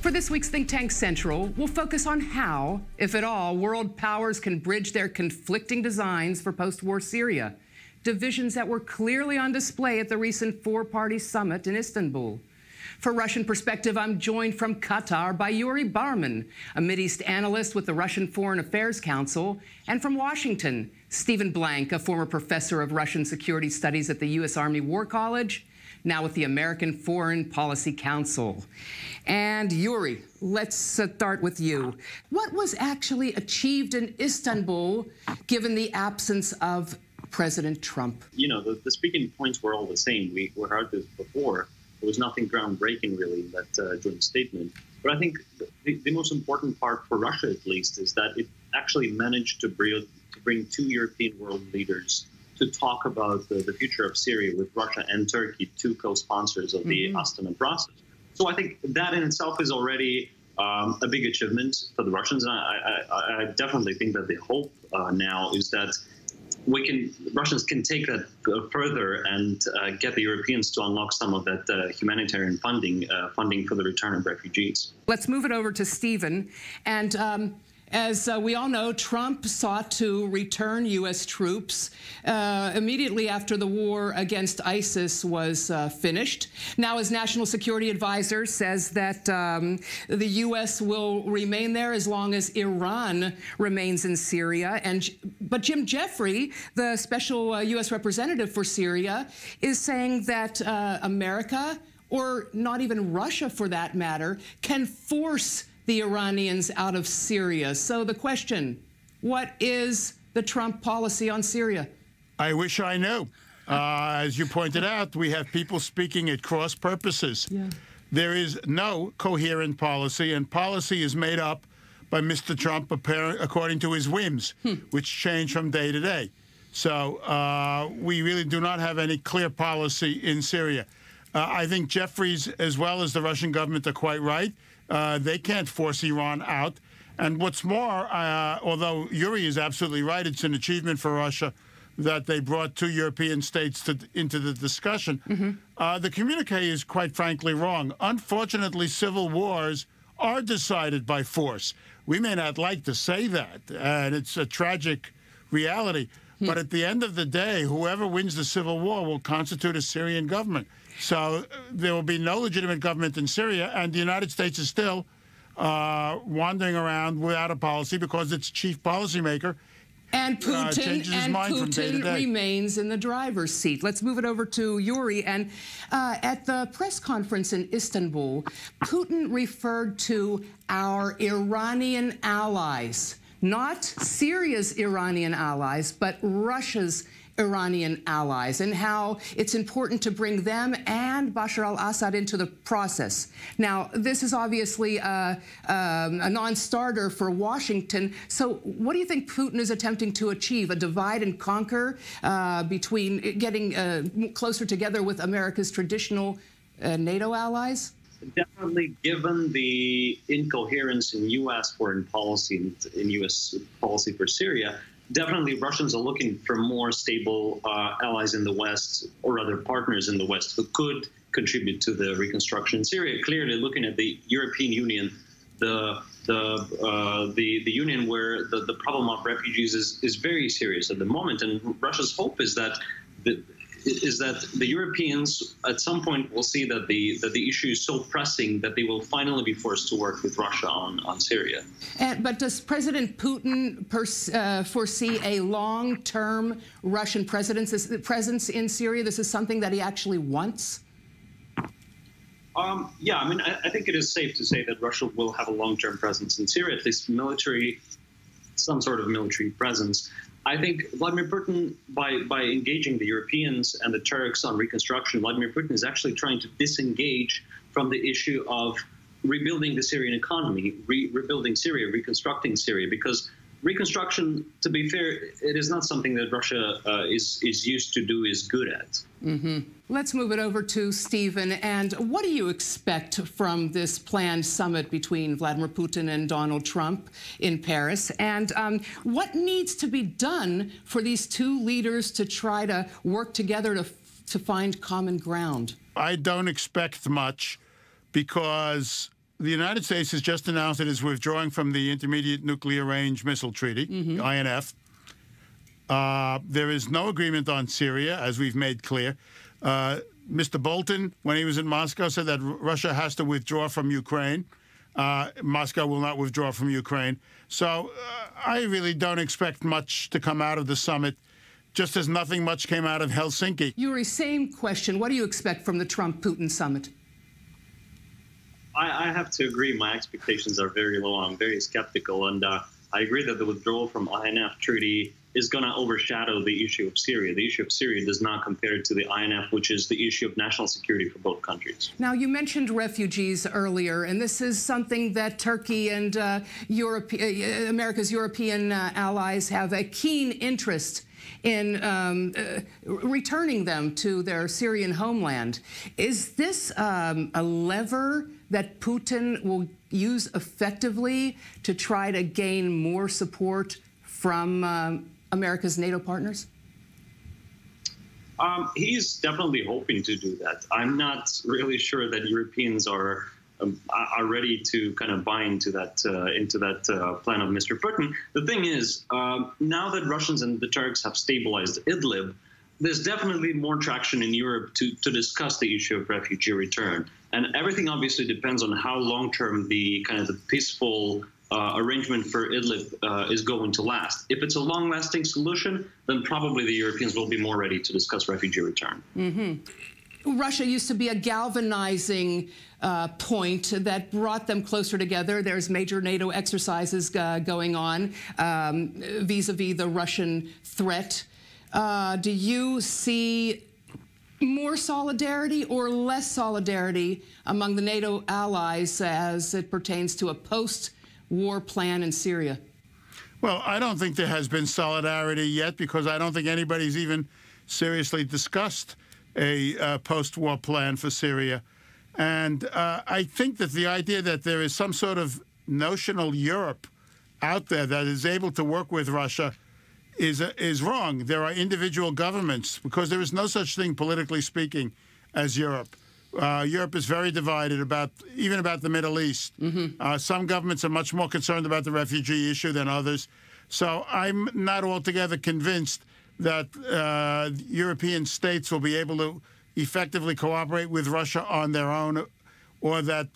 For this week's Think Tank Central, we'll focus on how, if at all, world powers can bridge their conflicting designs for post-war Syria, divisions that were clearly on display at the recent four-party summit in Istanbul. For Russian Perspective, I'm joined from Qatar by Yury Barmin, a Mideast analyst with the Russian Foreign Affairs Council, and from Washington, Stephen Blank, a former professor of Russian security studies at the U.S. Army War College, now with the American Foreign Policy Council. And Yury, let's start with you. What was actually achieved in Istanbul, given the absence of President Trump? You know, the speaking points were all the same. We heard this before. There was nothing groundbreaking, really, in that joint statement. But I think the most important part for Russia, at least, is that it actually managed to bring two European world leaders to talk about the future of Syria with Russia and Turkey, two co-sponsors of the Astana process. So I think that in itself is already a big achievement for the Russians. And I definitely think that the hope now is that Russians can take that further and get the Europeans to unlock some of that humanitarian funding for the return of refugees. Let's move it over to Stephen. And as we all know, Trump sought to return U.S. troops immediately after the war against ISIS was finished. Now, his national security advisor says that the U.S. will remain there as long as Iran remains in Syria. But Jim Jeffrey, the special U.S. representative for Syria, is saying that America, or not even Russia for that matter, can force the Iranians out of Syria. So the question, what is the Trump policy on Syria? I wish I knew. As you pointed out, we have people speaking at cross purposes. Yeah. There is no coherent policy, and policy is made up by Mr. Trump according to his whims, which change from day to day. So we really do not have any clear policy in Syria. I think Jeffries, as well as the Russian government, are quite right. They can't force Iran out. And what's more, although Yury is absolutely right, it's an achievement for Russia that they brought two European states into the discussion. The communique is, quite frankly, wrong. Unfortunately, civil wars are decided by force. We may not like to say that, and it's a tragic reality. But at the end of the day, whoever wins the civil war will constitute a Syrian government. So there will be no legitimate government in Syria, and the United States is still wandering around without a policy because its chief policymaker and Putin remains in the driver's seat. Let's move it over to Yury. And at the press conference in Istanbul, Putin referred to our Iranian allies, not Syria's Iranian allies, but Russia's Iranian allies, and how it's important to bring them and Bashar al-Assad into the process. Now, this is obviously a non-starter for Washington. So what do you think Putin is attempting to achieve? A divide and conquer between getting closer together with America's traditional NATO allies? Definitely, given the incoherence in U.S. foreign policy, in U.S. policy for Syria, definitely Russians are looking for more stable allies in the West, or other partners in the West, who could contribute to the reconstruction in Syria. Clearly, looking at the European Union, the union where the problem of refugees is very serious at the moment, and Russia's hope is that the Europeans at some point will see that the issue is so pressing that they will finally be forced to work with Russia on Syria. But does President Putin foresee a long-term Russian presence in Syria? This is something that he actually wants? Yeah, I mean, I think it is safe to say that Russia will have a long-term presence in Syria, at least some sort of military presence. I think Vladimir Putin, by engaging the Europeans and the Turks on reconstruction, Vladimir Putin is actually trying to disengage from the issue of rebuilding the Syrian economy, rebuilding Syria, reconstructing Syria, because reconstruction, to be fair, it is not something that Russia is used to do, is good at. Let's move it over to Stephen. And what do you expect from this planned summit between Vladimir Putin and Donald Trump in Paris? And what needs to be done for these two leaders to try to work together to find common ground? I don't expect much, because the United States has just announced it is withdrawing from the Intermediate Nuclear Range Missile Treaty, INF. There is no agreement on Syria, as we've made clear. Mr. Bolton, when he was in Moscow, said that Russia has to withdraw from Ukraine. Moscow will not withdraw from Ukraine. So I really don't expect much to come out of the summit, just as nothing much came out of Helsinki. Yury, same question. What do you expect from the Trump-Putin summit? I have to agree. My expectations are very low. I'm very skeptical. And I agree that the withdrawal from INF treaty is going to overshadow the issue of Syria. The issue of Syria does not compare to the INF, which is the issue of national security for both countries. Now, you mentioned refugees earlier, and this is something that Turkey and America's European allies have a keen interest in returning them to their Syrian homeland. Is this a lever that Putin will use effectively to try to gain more support from America's NATO partners? He's definitely hoping to do that. I'm not really sure that Europeans are ready to kind of buy into that plan of Mr. Putin. The thing is, now that Russians and the Turks have stabilized Idlib, there's definitely more traction in Europe to discuss the issue of refugee return. And everything obviously depends on how long-term the kind of the peaceful arrangement for Idlib is going to last. If it's a long-lasting solution, then probably the Europeans will be more ready to discuss refugee return. Russia used to be a galvanizing point that brought them closer together. There's major NATO exercises going on vis-a-vis the Russian threat. Do you see more solidarity or less solidarity among the NATO allies as it pertains to a post-war plan in Syria? Well, I don't think there has been solidarity yet, because I don't think anybody's even seriously discussed a post-war plan for Syria. And I think that the idea that there is some sort of notional Europe out there that is able to work with Russia is wrong. There are individual governments, because there is no such thing, politically speaking, as Europe. Europe is very divided even about the Middle East. Some governments are much more concerned about the refugee issue than others. So I'm not altogether convinced that European states will be able to effectively cooperate with Russia on their own, or that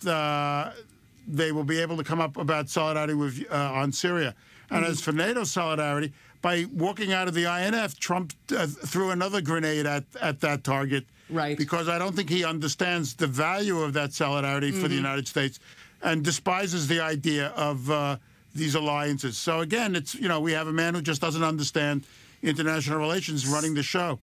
they will be able to come up about solidarity with on Syria. And as for NATO solidarity, by walking out of the INF, Trump threw another grenade at that target. Right. Because I don't think he understands the value of that solidarity for the United States, and despises the idea of these alliances. So again, it's, we have a man who just doesn't understand international relations running the show.